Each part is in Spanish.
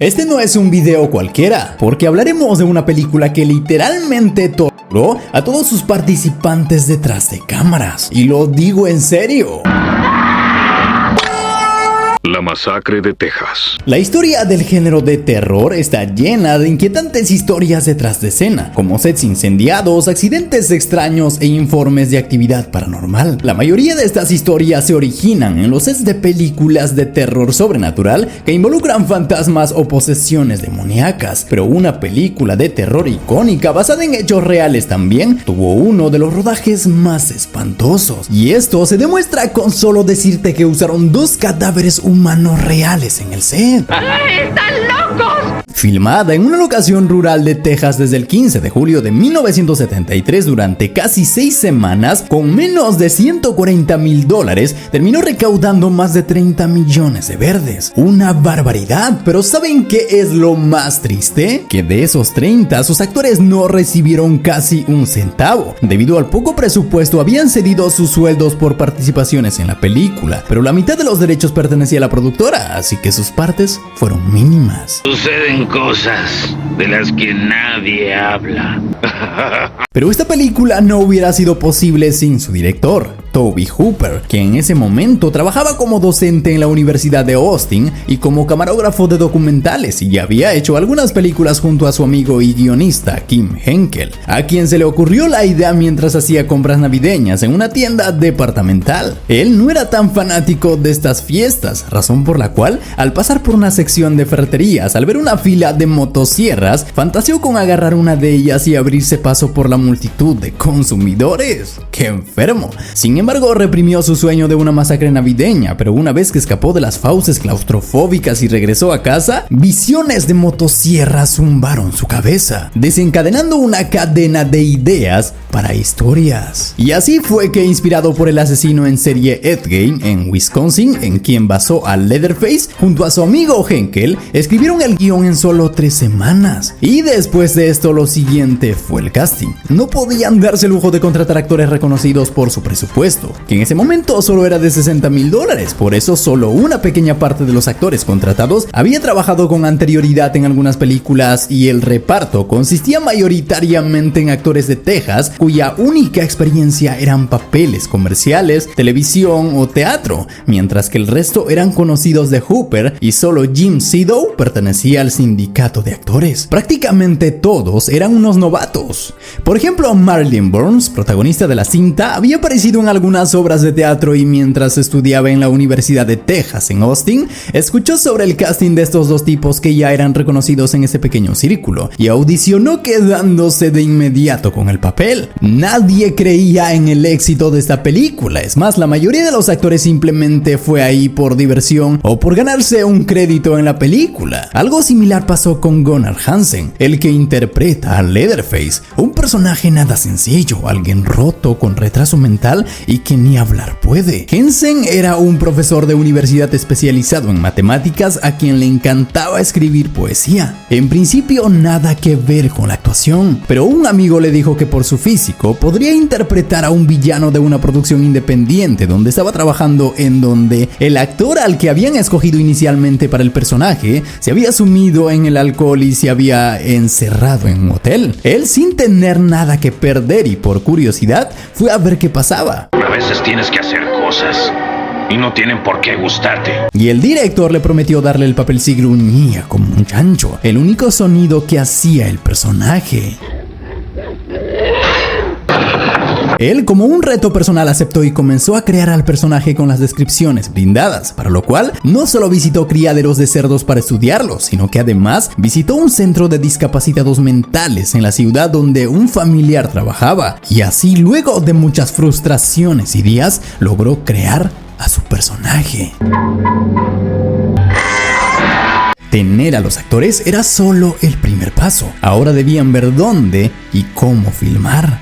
Este no es un video cualquiera, porque hablaremos de una película que literalmente torturó a todos sus participantes detrás de cámaras. Y lo digo en serio. La masacre de Texas. La historia del género de terror está llena de inquietantes historias detrás de escena, como sets incendiados, accidentes extraños e informes de actividad paranormal. La mayoría de estas historias se originan en los sets de películas de terror sobrenatural que involucran fantasmas o posesiones demoníacas, pero una película de terror icónica basada en hechos reales también tuvo uno de los rodajes más espantosos, y esto se demuestra con solo decirte que usaron dos cadáveres humanos reales en el set. ¡Están locos! Filmada en una locación rural de Texas desde el 15 de julio de 1973 durante casi 6 semanas, con menos de $140,000, terminó recaudando más de 30 millones de verdes. Una barbaridad, pero ¿saben qué es lo más triste? Que de esos 30, sus actores no recibieron casi un centavo. Debido al poco presupuesto, habían cedido sus sueldos por participaciones en la película, pero la mitad de los derechos pertenecía a la productora, así que sus partes fueron mínimas. Suceden cosas de las que nadie habla. Pero esta película no hubiera sido posible sin su director, Tobe Hooper, que en ese momento trabajaba como docente en la Universidad de Austin y como camarógrafo de documentales, y ya había hecho algunas películas junto a su amigo y guionista Kim Henkel, a quien se le ocurrió la idea mientras hacía compras navideñas en una tienda departamental. Él no era tan fanático de estas fiestas, razón por la cual, al pasar por una sección de ferreterías, al ver una fila de motosierras, fantaseó con agarrar una de ellas y abrirse paso por la multitud de consumidores. ¡Qué enfermo! Sin embargo, reprimió su sueño de una masacre navideña, pero una vez que escapó de las fauces claustrofóbicas y regresó a casa, visiones de motosierras zumbaron su cabeza, desencadenando una cadena de ideas para historias. Y así fue que, inspirado por el asesino en serie Ed Gein en Wisconsin, en quien basó a Leatherface, junto a su amigo Henkel, escribieron el guión en solo 3 semanas. Y después de esto, lo siguiente fue el casting. No podían darse el lujo de contratar actores reconocidos por su presupuesto, que en ese momento solo era de $60,000, por eso solo una pequeña parte de los actores contratados había trabajado con anterioridad en algunas películas, y el reparto consistía mayoritariamente en actores de Texas cuya única experiencia eran papeles comerciales, televisión o teatro, mientras que el resto eran conocidos de Hooper y solo Jim Siedow pertenecía al sindicato de actores. Prácticamente todos eran unos novatos. Por ejemplo, Marilyn Burns, protagonista de la cinta, había aparecido en algunas obras de teatro, y mientras estudiaba en la Universidad de Texas en Austin, escuchó sobre el casting de estos dos tipos que ya eran reconocidos en ese pequeño círculo, y audicionó, quedándose de inmediato con el papel. Nadie creía en el éxito de esta película, es más, la mayoría de los actores simplemente fue ahí por diversión o por ganarse un crédito en la película. Algo similar pasó con Gunnar Hansen, el que interpreta a Leatherface, un personaje nada sencillo, alguien roto con retraso mental y que ni hablar puede. Hansen era un profesor de universidad especializado en matemáticas a quien le encantaba escribir poesía. En principio nada que ver con la actuación, pero un amigo le dijo que por su físico podría interpretar a un villano de una producción independiente donde estaba trabajando, en donde el actor al que habían escogido inicialmente para el personaje se había sumido en el alcohol y se había encerrado en un hotel. Él, sin tener nada que perder y por curiosidad, fue a ver qué pasaba. A veces tienes que hacer cosas y no tienen por qué gustarte. Y el director le prometió darle el papel si gruñía como un chancho, el único sonido que hacía el personaje. Él, como un reto personal, aceptó y comenzó a crear al personaje con las descripciones brindadas, para lo cual no solo visitó criaderos de cerdos para estudiarlos, sino que además visitó un centro de discapacitados mentales en la ciudad donde un familiar trabajaba, y así, luego de muchas frustraciones y días, logró crear a su personaje. Tener a los actores era solo el primer paso. Ahora debían ver dónde y cómo filmar.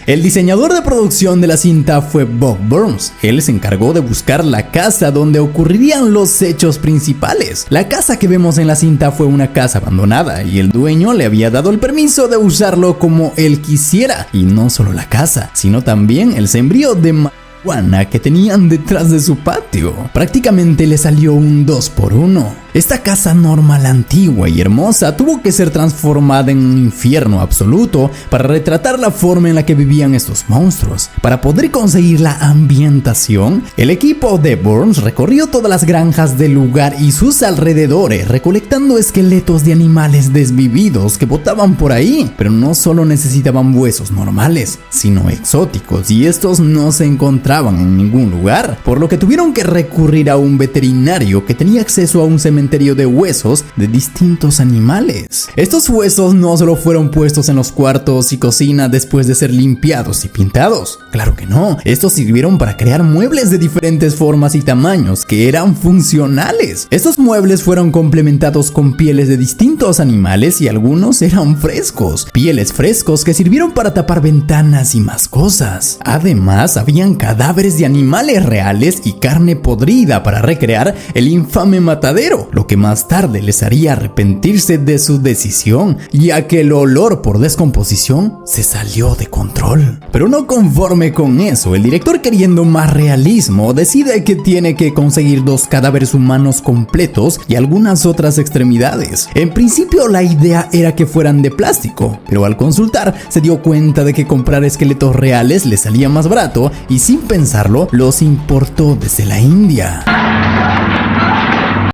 El diseñador de producción de la cinta fue Bob Burns. Él se encargó de buscar la casa donde ocurrirían los hechos principales. La casa que vemos en la cinta fue una casa abandonada, y el dueño le había dado el permiso de usarlo como él quisiera. Y no solo la casa, sino también el sembrío de marihuana que tenían detrás de su patio. Prácticamente le salió un 2x1. Esta casa normal, antigua y hermosa tuvo que ser transformada en un infierno absoluto para retratar la forma en la que vivían estos monstruos. Para poder conseguir la ambientación, el equipo de Burns recorrió todas las granjas del lugar y sus alrededores, recolectando esqueletos de animales desvividos que botaban por ahí. Pero no solo necesitaban huesos normales, sino exóticos, y estos no se encontraban en ningún lugar, por lo que tuvieron que recurrir a un veterinario que tenía acceso a un cementerio de huesos de distintos animales. Estos huesos no solo fueron puestos en los cuartos y cocina después de ser limpiados y pintados, claro que no, estos sirvieron para crear muebles de diferentes formas y tamaños que eran funcionales. Estos muebles fueron complementados con pieles de distintos animales y algunos eran frescos, pieles frescos que sirvieron para tapar ventanas y más cosas. Además, habían cadáveres de animales reales y carne podrida para recrear el infame matadero, lo que más tarde les haría arrepentirse de su decisión, ya que el olor por descomposición se salió de control. Pero no conforme con eso, el director, queriendo más realismo, decide que tiene que conseguir 2 cadáveres humanos completos y algunas otras extremidades. En principio la idea era que fueran de plástico, pero al consultar se dio cuenta de que comprar esqueletos reales le salía más barato y sin pensarlo los importó desde la India.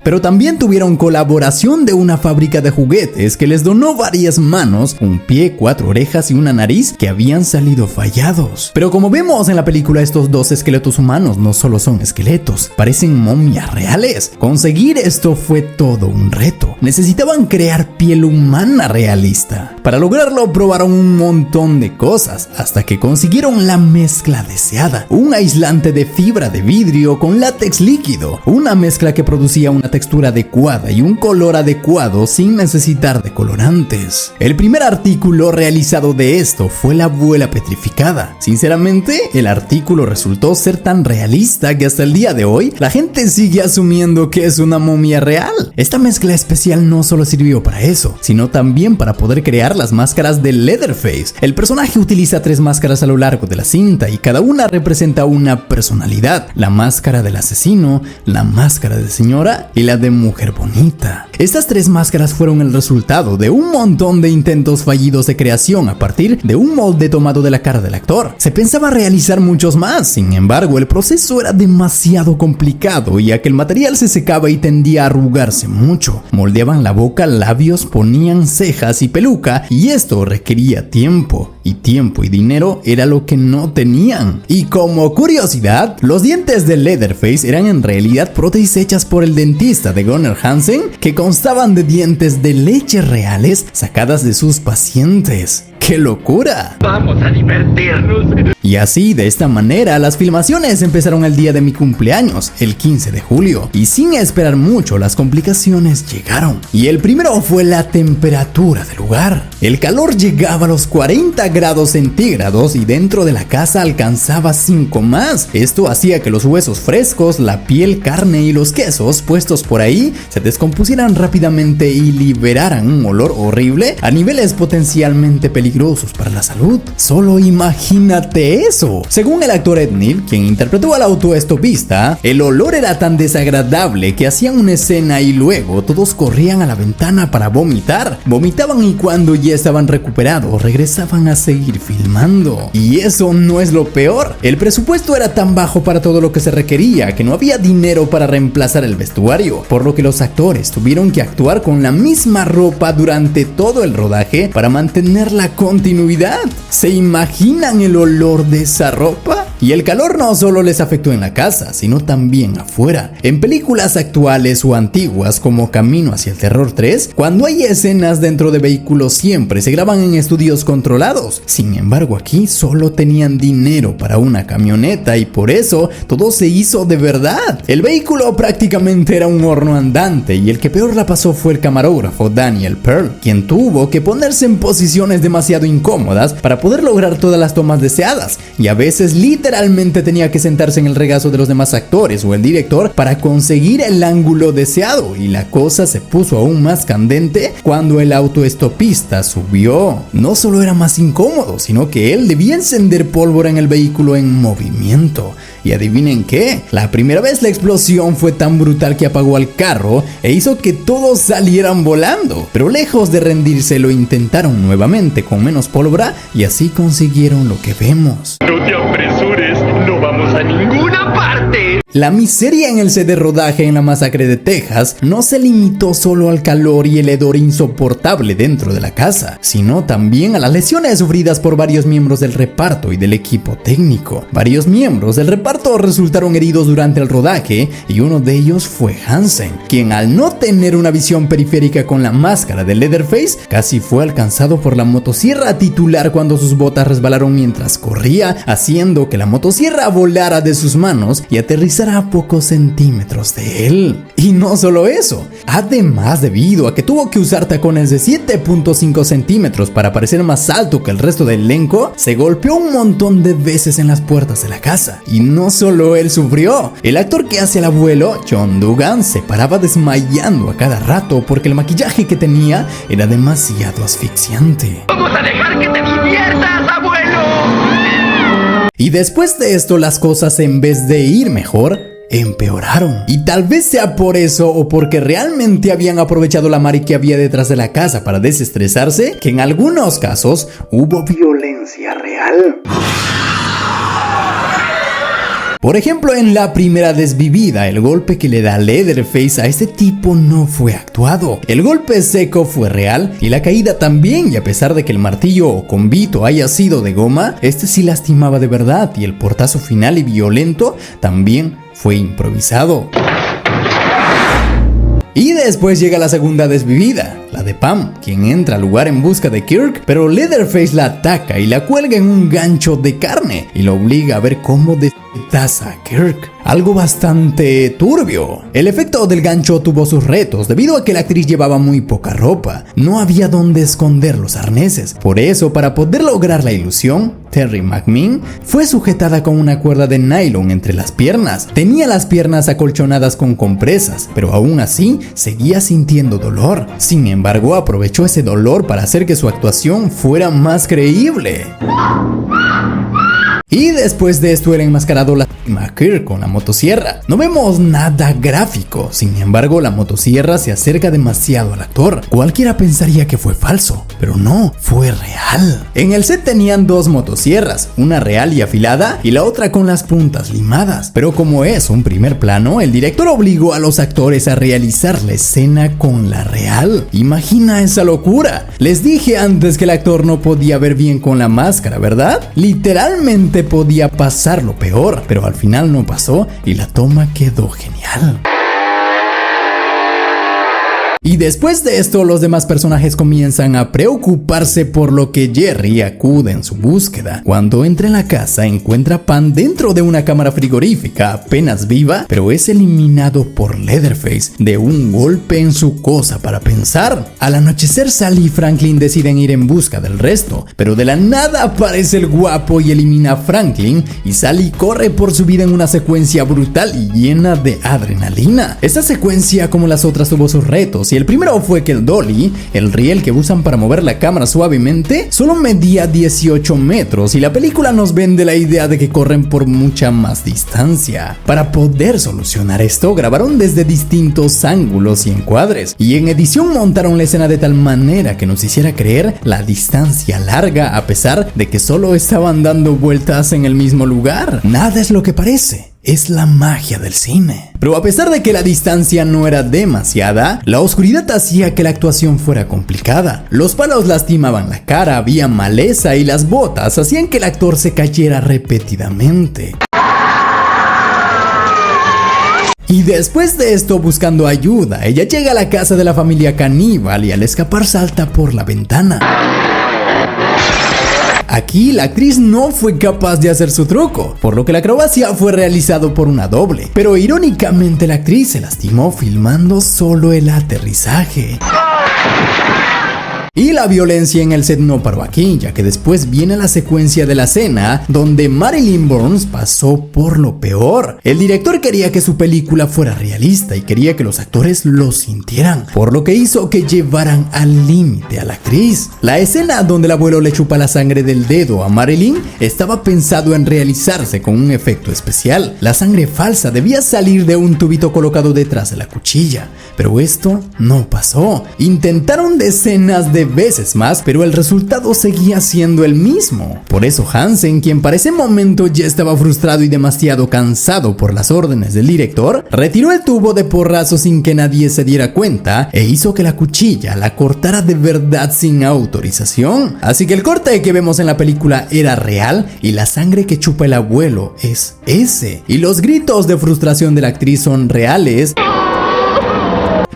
Pero también tuvieron colaboración de una fábrica de juguetes que les donó varias manos, un pie, 4 orejas y una nariz que habían salido fallados. Pero como vemos en la película, estos 2 esqueletos humanos no solo son esqueletos, parecen momias reales. Conseguir esto fue todo un reto. Necesitaban crear piel humana realista. Para lograrlo probaron un montón de cosas, hasta que consiguieron la mezcla deseada. Un aislante de fibra de vidrio con látex líquido, una mezcla que producía una textura adecuada y un color adecuado sin necesitar de colorantes. El primer artículo realizado de esto fue la abuela petrificada. Sinceramente, el artículo resultó ser tan realista que hasta el día de hoy la gente sigue asumiendo que es una momia real. Esta mezcla especial no solo sirvió para eso, sino también para poder crear las máscaras de Leatherface. El personaje utiliza 3 máscaras a lo largo de la cinta y cada una representa una personalidad: la máscara del asesino, la máscara de señora y la de mujer bonita. Estas 3 máscaras fueron el resultado de un montón de intentos fallidos de creación a partir de un molde tomado de la cara del actor. Se pensaba realizar muchos más, sin embargo el proceso era demasiado complicado, ya que el material se secaba y tendía a arrugarse mucho. Moldeaban la boca, labios, ponían cejas y peluca, y esto requería tiempo. Y tiempo y dinero era lo que no tenían. Y como curiosidad, los dientes de Leatherface eran en realidad prótesis hechas por el dentista de Gunnar Hansen, que constaban de dientes de leche reales sacadas de sus pacientes. ¡Qué locura! Vamos a divertirnos. Y así, de esta manera, las filmaciones empezaron el día de mi cumpleaños, el 15 de julio. Y sin esperar mucho, las complicaciones llegaron. Y el primero fue la temperatura del lugar. El calor llegaba a los 40 grados centígrados y dentro de la casa alcanzaba 5 más. Esto hacía que los huesos frescos, la piel, carne y los quesos puestos por ahí se descompusieran rápidamente y liberaran un olor horrible a niveles potencialmente peligrosos para la salud. Solo imagínate eso. Según el actor Ed Neal, quien interpretó al autoestopista, el olor era tan desagradable que hacían una escena y luego todos corrían a la ventana para vomitar. Vomitaban y cuando ya estaban recuperados regresaban a seguir filmando. Y eso no es lo peor. El presupuesto era tan bajo para todo lo que se requería que no había dinero para reemplazar el vestuario, por lo que los actores tuvieron que actuar con la misma ropa durante todo el rodaje para mantener la continuidad. ¿Se imaginan el olor de esa ropa? Y el calor no solo les afectó en la casa, sino también afuera. En películas actuales o antiguas como Camino hacia el Terror 3, cuando hay escenas dentro de vehículos siempre se graban en estudios controlados. Sin embargo, aquí solo tenían dinero para una camioneta y por eso todo se hizo de verdad. El vehículo prácticamente era un horno andante y el que peor la pasó fue el camarógrafo Daniel Pearl, quien tuvo que ponerse en posiciones demasiado incómodas para poder lograr todas las tomas deseadas, y a veces literalmente tenía que sentarse en el regazo de los demás actores o el director para conseguir el ángulo deseado, y la cosa se puso aún más candente cuando el autoestopista subió. No solo era más incómodo, sino que él debía encender pólvora en el vehículo en movimiento. Y adivinen qué, la primera vez la explosión fue tan brutal que apagó al carro e hizo que todos salieran volando. Pero lejos de rendirse lo intentaron nuevamente con menos pólvora y así consiguieron lo que vemos. No te apresures, no vamos a ninguna parte. La miseria en el set de rodaje en la masacre de Texas no se limitó solo al calor y el hedor insoportable dentro de la casa, sino también a las lesiones sufridas por varios miembros del reparto y del equipo técnico. Varios miembros del reparto resultaron heridos durante el rodaje y uno de ellos fue Hansen, quien al no tener una visión periférica con la máscara de Leatherface, casi fue alcanzado por la motosierra titular cuando sus botas resbalaron mientras corría, haciendo que la motosierra volara de sus manos y aterrizara a pocos centímetros de él. Y no solo eso, además debido a que tuvo que usar tacones de 7.5 centímetros para parecer más alto que el resto del elenco, se golpeó un montón de veces en las puertas de la casa. Y no solo él sufrió, el actor que hace al abuelo, John Dugan, se paraba desmayando a cada rato porque el maquillaje que tenía era demasiado asfixiante. Vamos a dejar que te diviertas, abuelo. Y después de esto las cosas, en vez de ir mejor, empeoraron. Y tal vez sea por eso o porque realmente habían aprovechado la mari que había detrás de la casa para desestresarse, que en algunos casos hubo violencia real. Por ejemplo, en la primera desvivida, el golpe que le da Leatherface a este tipo no fue actuado. El golpe seco fue real y la caída también, y a pesar de que el martillo o convito haya sido de goma, este sí lastimaba de verdad, y el portazo final y violento también fue improvisado. Y después llega la segunda desvivida, la de Pam, quien entra al lugar en busca de Kirk, pero Leatherface la ataca y la cuelga en un gancho de carne y lo obliga a ver cómo destaza a Kirk. Algo bastante turbio. El efecto del gancho tuvo sus retos debido a que la actriz llevaba muy poca ropa. No había dónde esconder los arneses. Por eso, para poder lograr la ilusión, Terry McMinn fue sujetada con una cuerda de nylon entre las piernas. Tenía las piernas acolchonadas con compresas, pero aún así seguía sintiendo dolor. Sin embargo, aprovechó ese dolor para hacer que su actuación fuera más creíble. Y después de esto, el enmascarado lastima a Kirk con la motosierra. No vemos nada gráfico, sin embargo la motosierra se acerca demasiado al actor. Cualquiera pensaría que fue falso, pero no, fue real. En el set tenían dos motosierras, una real y afilada y la otra con las puntas limadas. Pero como es un primer plano, el director obligó a los actores a realizar la escena con la real. Imagina esa locura. Les dije antes que el actor no podía ver bien con la máscara, ¿verdad? Literalmente podía pasar lo peor, pero al final no pasó y la toma quedó genial. Y después de esto, los demás personajes comienzan a preocuparse, por lo que Jerry acude en su búsqueda. Cuando entra en la casa, encuentra a Pam dentro de una cámara frigorífica apenas viva, pero es eliminado por Leatherface de un golpe en su cosa para pensar. Al anochecer, Sally y Franklin deciden ir en busca del resto, pero de la nada aparece el guapo y elimina a Franklin, y Sally corre por su vida en una secuencia brutal y llena de adrenalina. Esta secuencia, como las otras, tuvo sus retos. Y el primero fue que el dolly, el riel que usan para mover la cámara suavemente, solo medía 18 metros y la película nos vende la idea de que corren por mucha más distancia. Para poder solucionar esto, grabaron desde distintos ángulos y encuadres, y en edición montaron la escena de tal manera que nos hiciera creer la distancia larga, a pesar de que solo estaban dando vueltas en el mismo lugar. Nada es lo que parece. Es la magia del cine. Pero a pesar de que la distancia no era demasiada, la oscuridad hacía que la actuación fuera complicada. Los palos lastimaban la cara, había maleza y las botas hacían que el actor se cayera repetidamente. Y después de esto, buscando ayuda, ella llega a la casa de la familia caníbal y al escapar salta por la ventana. Aquí la actriz no fue capaz de hacer su truco, por lo que la acrobacia fue realizado por una doble. Pero irónicamente la actriz se lastimó filmando solo el aterrizaje. Y la violencia en el set no paró aquí, ya que después viene la secuencia de la cena donde Marilyn Burns pasó por lo peor. El director quería que su película fuera realista y quería que los actores lo sintieran, por lo que hizo que llevaran al límite a la actriz. La escena donde el abuelo le chupa la sangre del dedo a Marilyn estaba pensado en realizarse con un efecto especial. La sangre falsa debía salir de un tubito colocado detrás de la cuchilla, pero esto no pasó. Intentaron decenas de veces más, pero el resultado seguía siendo el mismo. Por eso Hansen, quien para ese momento ya estaba frustrado y demasiado cansado por las órdenes del director, retiró el tubo de porrazo sin que nadie se diera cuenta e hizo que la cuchilla la cortara de verdad sin autorización. Así que el corte que vemos en la película era real y la sangre que chupa el abuelo es ese. Y los gritos de frustración de la actriz son reales.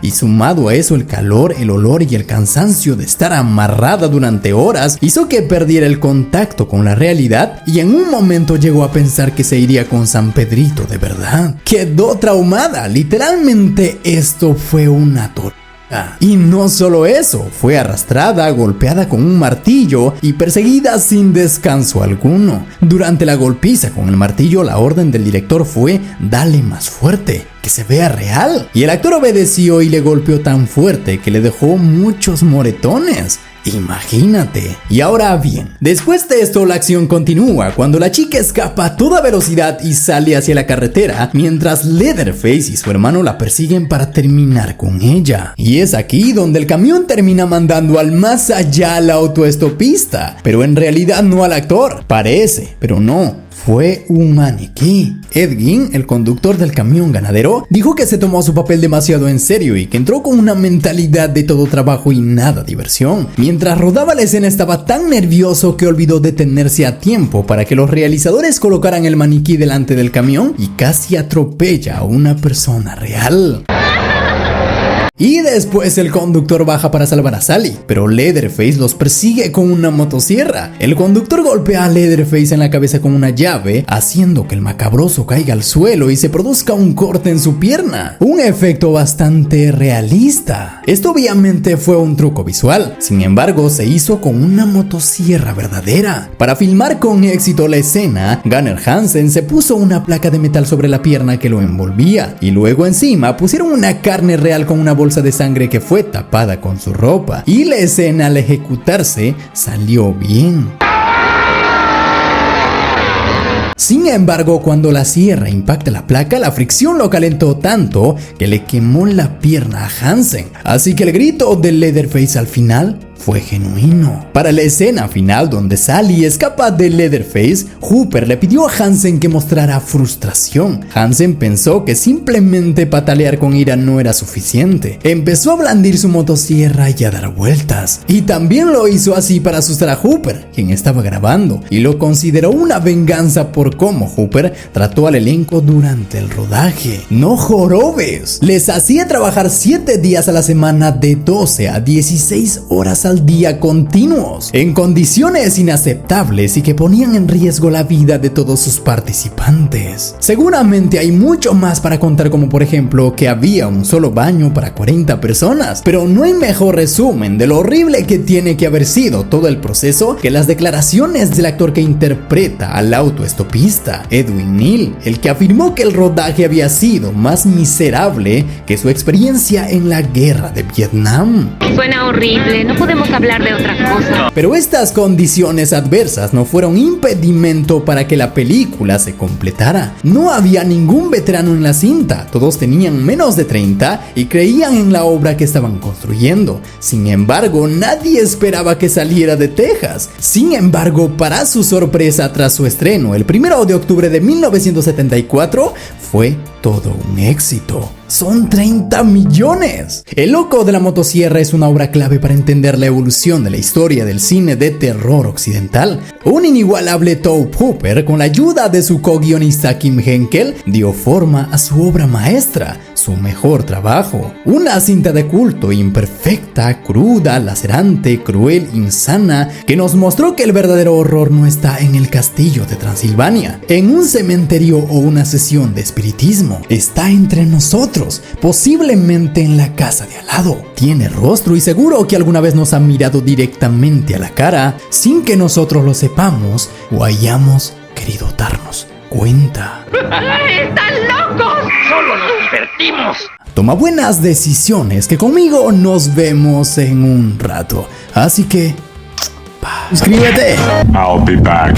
Y sumado a eso el calor, el olor y el cansancio de estar amarrada durante horas hizo que perdiera el contacto con la realidad y en un momento llegó a pensar que se iría con San Pedrito de verdad. Quedó traumada, literalmente esto fue una tortura. Y no solo eso, fue arrastrada, golpeada con un martillo y perseguida sin descanso alguno. Durante la golpiza con el martillo, la orden del director fue: dale más fuerte, que se vea real. Y el actor obedeció y le golpeó tan fuerte que le dejó muchos moretones. Imagínate. Y ahora bien, después de esto la acción continúa cuando la chica escapa a toda velocidad y sale hacia la carretera, mientras Leatherface y su hermano la persiguen para terminar con ella. Y es aquí donde el camión termina mandando al más allá al autoestopista, pero en realidad no al actor. Parece, pero no. Fue un maniquí. Ed Gein, el conductor del camión ganadero, dijo que se tomó su papel demasiado en serio y que entró con una mentalidad de todo trabajo y nada diversión. Mientras rodaba la escena estaba tan nervioso que olvidó detenerse a tiempo para que los realizadores colocaran el maniquí delante del camión y casi atropella a una persona real. Y después el conductor baja para salvar a Sally, pero Leatherface los persigue con una motosierra. El conductor golpea a Leatherface en la cabeza con una llave, haciendo que el macabroso caiga al suelo y se produzca un corte en su pierna. Un efecto bastante realista. Esto obviamente fue un truco visual, sin embargo se hizo con una motosierra verdadera. Para filmar con éxito la escena, Gunnar Hansen se puso una placa de metal sobre la pierna que lo envolvía, y luego encima pusieron una carne real con una bolsa de sangre que fue tapada con su ropa, y la escena al ejecutarse salió bien. Sin embargo, cuando la sierra impacta la placa, la fricción lo calentó tanto que le quemó la pierna a Hansen, así que el grito de Leatherface al final fue genuino. Para la escena final donde Sally escapa de Leatherface, Hooper le pidió a Hansen que mostrara frustración. Hansen pensó que simplemente patalear con ira no era suficiente. Empezó a blandir su motosierra y a dar vueltas. Y también lo hizo así para asustar a Hooper, quien estaba grabando, y lo consideró una venganza por cómo Hooper trató al elenco durante el rodaje. No jorobes. Les hacía trabajar 7 días a la semana de 12 a 16 horas al día continuos, en condiciones inaceptables y que ponían en riesgo la vida de todos sus participantes. Seguramente hay mucho más para contar, como por ejemplo que había un solo baño para 40 personas, pero no hay mejor resumen de lo horrible que tiene que haber sido todo el proceso que las declaraciones del actor que interpreta al autoestopista, Edwin Neal, el que afirmó que el rodaje había sido más miserable que su experiencia en la guerra de Vietnam. Suena horrible, no podemos hablar de otra cosa. Pero estas condiciones adversas no fueron impedimento para que la película se completara. No había ningún veterano en la cinta, todos tenían menos de 30 y creían en la obra que estaban construyendo. Sin embargo, nadie esperaba que saliera de Texas. Sin embargo, para su sorpresa, tras su estreno el 1 de octubre de 1974, fue todo un éxito. ¡Son 30 millones! El loco de la motosierra es una obra clave para entender la evolución de la historia del cine de terror occidental. Un inigualable Tobe Hooper, con la ayuda de su co-guionista Kim Henkel, dio forma a su obra maestra. Su su mejor trabajo. Una cinta de culto imperfecta, cruda, lacerante, cruel, insana, que nos mostró que el verdadero horror no está en el castillo de Transilvania, en un cementerio o una sesión de espiritismo. Está entre nosotros, posiblemente en la casa de al lado. Tiene rostro y seguro que alguna vez nos ha mirado directamente a la cara sin que nosotros lo sepamos o hayamos querido darnos cuenta. ¡Están locos! ¡Solo nos divertimos! Toma buenas decisiones, que conmigo nos vemos en un rato. Así que suscríbete. I'll be back.